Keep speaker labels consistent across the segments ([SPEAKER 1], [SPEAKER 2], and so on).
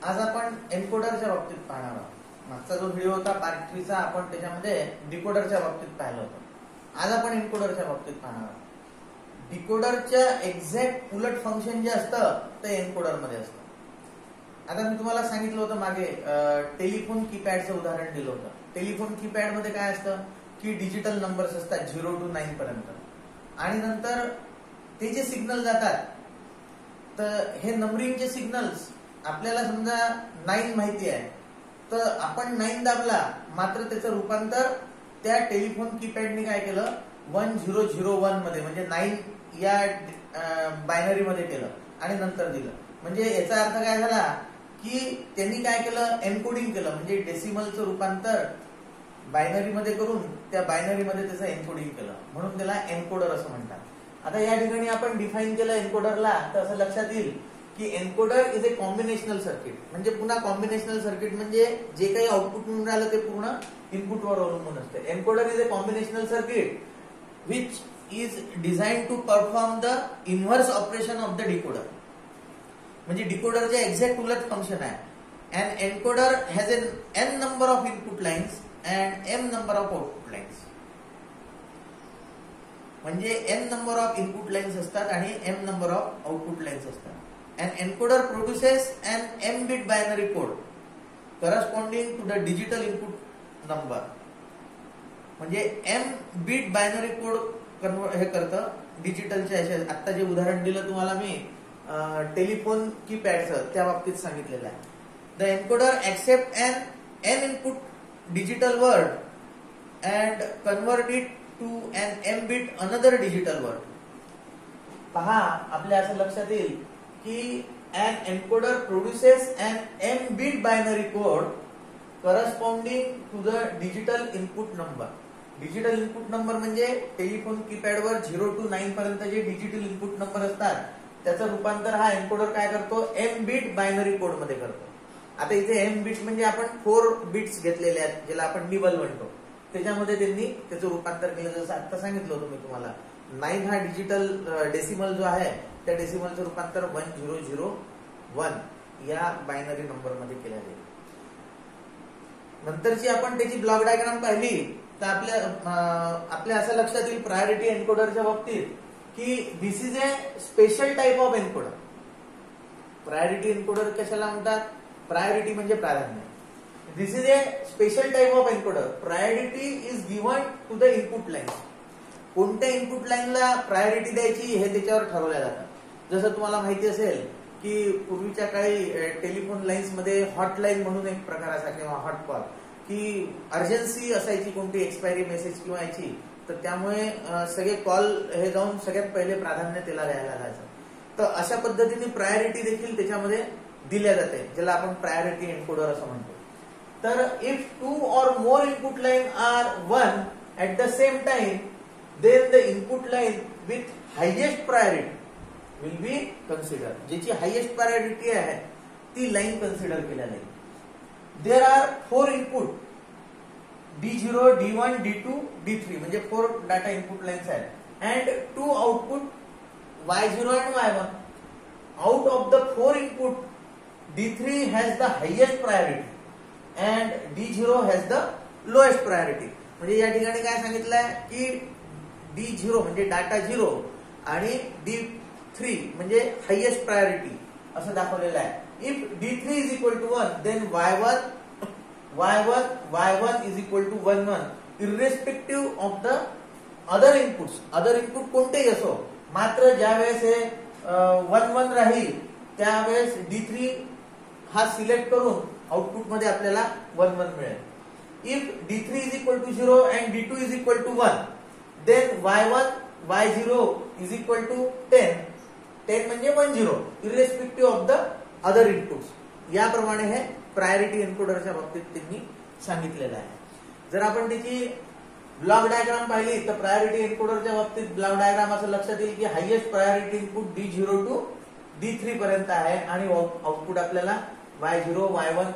[SPEAKER 1] आज आपण एन्कोडरच्या बाबतीत पाहणार आहोत। मागचा जो व्हिडिओ होता पार्ट 3 चा आपण त्याच्यामध्ये डिकोडरच्या बाबतीत पाहिलं होतं। आज आपण एन्कोडरच्या बाबतीत पाहणार आहोत। डिकोडरच्या एक्झॅक्ट उलट फंक्शन जे असतं ते एन्कोडर मध्ये असतं। आता मी तुम्हाला सांगितलं होतं मागे टेलिफोन कीपॅडचं उदाहरण दिलं होतं। टेलिफोन कीपॅड मध्ये काय असतं की डिजिटल नंबर्स असतात 0 to 9 पर्यंत आणि नंतर ते जे सिग्नल जातात तर हे नंबरिंगचे सिग्नल्स आपल्याला समजा 9 माहिती आहे तर आपण 9 दाबला मात्र त्याचं रूपांतर त्या टेलिफोन कीपॅडने काय केलं 1001 मध्ये म्हणजे 9 या बायनरी मध्ये केलं आणि नंतर दिलं। म्हणजे याचा अर्थ काय झाला की त्यांनी काय केलं एन्कोडिंग केलं म्हणजे डेसिमलचं रूपांतर बायनरी मध्ये करून त्या बायनरी मध्ये त्याचं एन्कोडिंग केलं म्हणून त्याला एन्कोडर असं म्हणतात। आता या ठिकाणी आपण डिफाइन केलं एन्कोडरला तर असं लक्षात येईल की encoder is a combinational circuit म्हणजे पुन्हा कॉम्बिनेशनल सर्किट म्हणजे जे काही आउटपुट मिळून राहिलं ते पूर्ण इनपुटवर अवलंबून असते। Encoder is a combinational circuit which is design to perform the inverse operation of the decoder म्हणजे डिकोडरचे एक्झॅक्ट उलट फंक्शन आहे। An encoder has an n number of input lines and m number of output lines म्हणजे n number of input lines असतात आणि m number of output lines असतात। An encoder produces an m-bit binary code corresponding to the digital input number म्हणजे m-bit binary code हे करतं डिजिटलच्या याच्या। आता जे उदाहरण दिलं तुम्हाला मी टेलिफोन कीपॅडचं त्या बाबतीत सांगितलेलं आहे। The encoder accept an n-input digital word and convert it to an m-bit another digital word। पहा आपल्या असं लक्षात येईल कि an encoder produces an m-bit binary code corresponding to the digital input number। Digital input number म्हणजे telephone keypad वर 0 to 9 पर्यंत जे डिजिटल इनपुट नंबर असतात त्याचं रूपांतर हा एन्कोडर काय करतो m-bit बायनरी कोड मध्ये करतो। आता इथे m-bit म्हणजे आपण 4 बिट्स घेतलेले आहेत ज्याला आपण निबल म्हणतो त्याच्यामध्ये त्यांनी त्याचं रूपांतर केलं जसं आता सांगितलं होतं मी तुम्हाला। 9 हा डिजिटल डेसिमल जो आहे त्या डेसिमलचं रूपांतर 1001 या बायनरी नंबर मध्ये केलं जाईल। नंतरची आपण त्याची ब्लॉक डायग्राम पाहिली तर आपल्या असं लक्षात येईल प्रायोरिटी एन्कोडरच्या बाबतीत की this is a special type of encoder. Priority encoder कशाला म्हणतात प्रायोरिटी म्हणजे प्राधान्य। This is a special type of encoder priority is given to the input line. कोणत्या इनपुट लाईनला प्रायोरिटी द्यायची हे त्याच्यावर ठरवलं जातं। जसं तुम्हाला माहिती असेल की पूर्वीच्या काळी टेलिफोन लाईन्स मध्ये हॉटलाईन म्हणून एक प्रकार असा किंवा हॉटकॉल की अर्जन्सी असायची कोणती एक्सपायरी मेसेज किंवा याची तर त्यामुळे सगळे कॉल हे जाऊन सगळ्यात पहिले प्राधान्य त्याला द्यायला जायचं। तर अशा पद्धतीने प्रायोरिटी देखील त्याच्यामध्ये दिल्या जाते ज्याला आपण प्रायोरिटी एन्कोडर असं म्हणतो। तर if 2 or more input line are 1 at the same time then the input line with highest priority will be considered। ज्याची हायेस्ट प्रायोरिटी आहे ती लाईन कन्सिडर केल्या जाईल। There are 4 input D0, D1, D2, D3 म्हणजे 4 data input lines आहेत and 2 output Y0 and Y1। Out of the 4 input D3 has the highest priority and D0 has the lowest priority। म्हणजे या ठिकाणी काय सांगितलंय की D0 म्हणजे data 0 आणि D3 म्हणजे हायेस्ट प्रायोरिटी असं दाखवलेलं आहे। If D3 is equal to 1 then Y1 is equal to 1 irrespective of the other inputs। Other input कोणतेही असो मात्र ज्या वेळेस हे 1 राहील त्यावेळेस D3 हा सिलेक्ट करून आउटपुट मध्ये आपल्याला 1 मिळेल। If D3 is equal to 0 and D2 is equal to 1 then Y0 is equal to 10 म्हणजे 10 irrespective of the other inputs। याप्रमाणे हे प्रायोरिटी एन्कोडरच्या बाबतीत त्यांनी सांगितलेलं आहे। जर आपण त्याची ब्लॉक डायग्राम पाहिली तर प्रायोरिटी एन्कोडरच्या बाबतीत ब्लॉक डायग्राम असं लक्षात येईल की highest priority input D0 to D3 पर्यंत आहे आणि आउटपुट आपल्याला Y0, Y1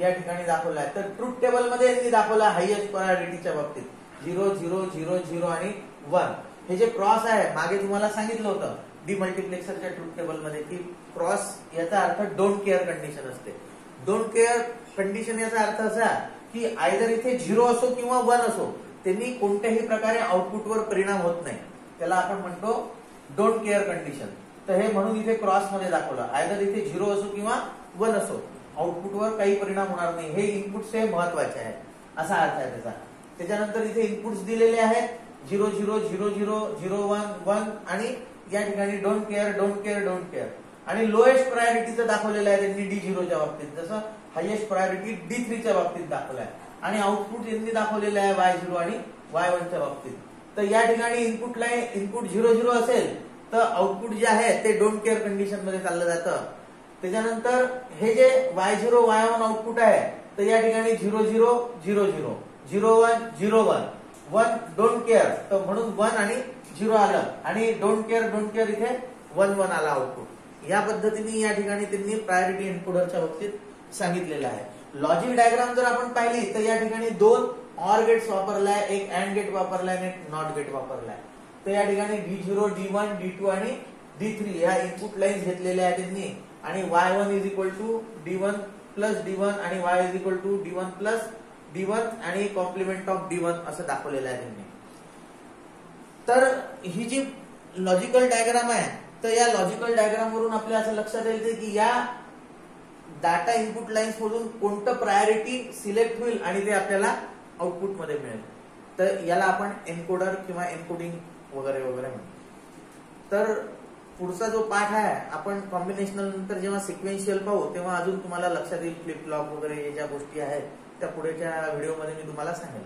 [SPEAKER 1] या ठिकाणी दाखवलं आहे। तर ट्रुथ टेबल मध्ये यांनी दाखवला हायेस्ट प्रायोरिटीच्या बाबतीत 0 0 0 0 आणि 1 हे जे क्रॉस आहे मागे तुम्हाला सांगितलं होतं डिमल्टिप्लेक्सरच्या ट्रुथ टेबल मध्ये की क्रॉस याचा अर्थ डोंट केअर कंडिशन असते। डोंट केअर कंडिशन याचा अर्थ असा की आयदर इथे 0 असो किंवा 1 असो, त्यांनी कोणत्याही प्रकारे आउटपुटवर परिणाम होत नाही, त्याला आपण म्हणतो डोंट केअर कंडिशन. तर हे म्हणून इथे क्रॉस मध्ये दाखवलं, आयदर इथे 0 असो किंवा 1 असो, आउटपुटवर काही परिणाम होणार नाही. हे इनपुट्स हे महत्वाचे आहे असा अर्थ आहे त्याचा. त्याच्यानंतर इथे इनपुट्स दिलेले आहेत 0 0 0 0 0 1 1 आणि या ठिकाणी don't care don't care don't care. आणि लोएस्ट प्रायोरिटीचं दाखवलेलं आहे त्यांनी D0च्या बाबतीत, जसं हायएस्ट प्रायोरिटी D3च्या बाबतीत दाखवलं आहे. आणि आउटपुट त्यांनी दाखवलेलं आहे Y0 आणि Y1च्या बाबतीत. तर या ठिकाणी इनपुटला इनपुट 0 0 असेल तर आउटपुट जे आहे ते डोंट केअर कंडिशन मध्ये चाललं जातं. त्याच्यानंतर हे जे Y0 Y1 आउटपुट आहे तर या ठिकाणी 0 0 0 0 0 1 0 1 1 डोंट केअर, तर म्हणून 1 आणि 0 आलं आणि डोंट केअर इथे 1 1 आला आउटपुट. या पद्धतीने या ठिकाणी त्यांनी प्रायोरिटी एन्कोडरच्या बाबतीत सांगितलेलं आहे. लॉजिक डायग्राम जर आपण पाहिली तर या ठिकाणी 2 ऑर गेट्स वापरलाय, एक अँड गेट वापरलाय आणि एक नॉट गेट वापरलाय. तर या ठिकाणी D0 D1 D2 आणि D3 या इनपुट लाईन्स घेतलेल्या आहेत त्यांनी आणि Y1 is equal to D1 plus D1 आणि Y is equal to D1 plus D1 आणि कॉम्प्लिमेंट ऑफ D1 असं दाखवलेलं आहे त्यांनी. तर ही जी लॉजिकल डायग्राम आहे तर या लॉजिकल डायग्राम वरून आपल्या असं लक्षात येईल की या डाटा इनपुट लाईन्स मधून कोणतं प्रायोरिटी सिलेक्ट होईल आणि ते आपल्याला आउटपुट मध्ये मिळेल. तर याला आपण एन्कोडर किंवा एन्कोडिंग वगैरे वगैरे म्हणतो. तर पुढचा जो पाठ आहे आपण कॉम्बिनेशनल नंतर जेव्हा सिक्वेन्शियल पाहू तेव्हा अजून तुम्हाला लक्षात येईल फ्लिप फ्लॉप वगैरे ज्या गोष्टी आहेत त्या पुढेच्या व्हिडिओमध्ये मी तुम्हाला सांगेल.